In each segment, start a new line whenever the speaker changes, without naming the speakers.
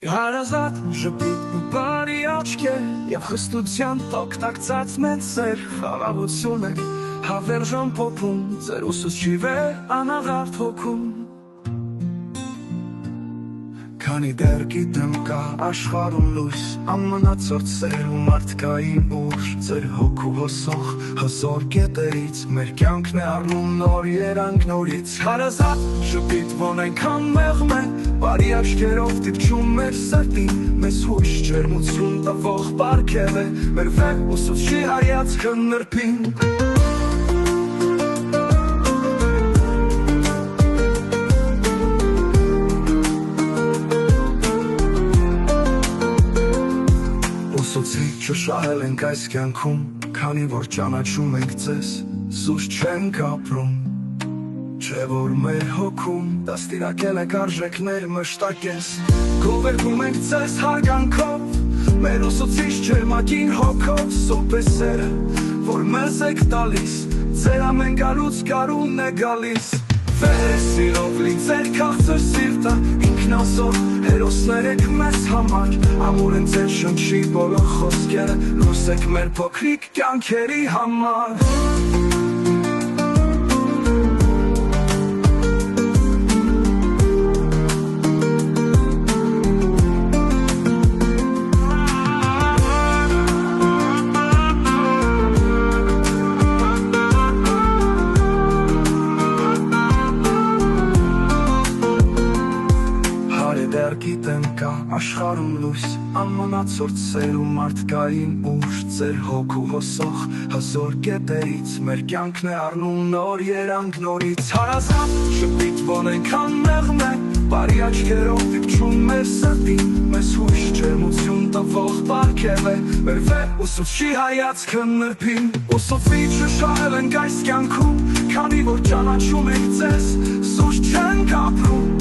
Հարազատ ժպիտ ու բարի աչքեր և խստության տակ տակծած մեծ սեր խաղաղություն եք հավերժան փոփում ձեր ուսուցչի վեր անաղարտ հոգում Քանի դեռ գիտեմ կա աշխարհում լույս ամենացորդ սեր ու մարդկային ուժ ձեր հոգու հոսող հզոր կետերից մեր կյանքն է առնում նոր երանգ նորից Հարազատ ժպիտ ոնք այնքան մեղմ է բարի աչքերով դիպչում մեր սրտին մեզ հույս ջերմություն տվող պարգև է մեր վեր ուսուցչի հայացքը նրբին Ուսուցիչը շահել ենք այս կյանքում, քանի որ ճանաչում ենք ձեզ, զուստ չենք ապրում Չէ որ մեր հոգում դաստիարակել եք արժեքներ մշտակես Գովերգում ենք ձեզ հարգանքով, մեր ուսուցիչ ջերմագին հոգով Սուրբ է սերը, որ մեզ եք տալիս, ձեր ամեն գալուց գարուն է գալիս Վեր սիրով լի ձեր քաղցր սիրտը, ինքնազոհ հերոսներ եք մեզ համար Ամուր են ձեր շնչի բոլոր խոսքերը, լույս եք մեր փոքրիկ կյանքերի համար Դեռ գիտեմ կա աշխարհում լույս ամենացորդ սեր ու մարդկային ուժ ձեր հոգու հոսող հզոր կետերից մեր կյանքն է առնում նոր երանգ նորից հարազատ ժպիտ ոնք այնքան մեղմ է բարի աչքերով դիպչում մեր սրտին մեզ հույս ջերմություն տվող պարգև է մեր վեր ուսուցչի հայացքը նրբին ուսուցիչը շահել ենք այս կյանքում քանի որ ճանաչում ենք ձեզ զուստ չենք ապրում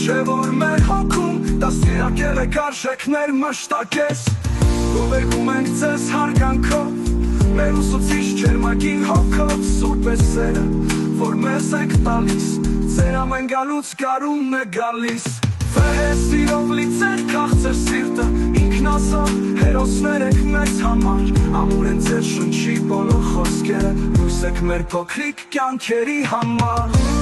Չէ որ մեր հոգում դաստիարակել եք արժեքներ մշտակես Գովերգում ենք ձեզ հարգանքով մեր ուսուցիչ ջերմագին հոգով Սուրբ է սերը, որ մեզ եք տալիս ձեր ամեն գալուց գարուն է գալիս Վեր սիրով լի ձեր քաղցր սիրտը, ինքնազոհ հերոսներ եք մեզ համար Ամուր են ձեր շնչի բոլոր խոսքերը, լույս եք մեր փոքրիկ կյանքերի համար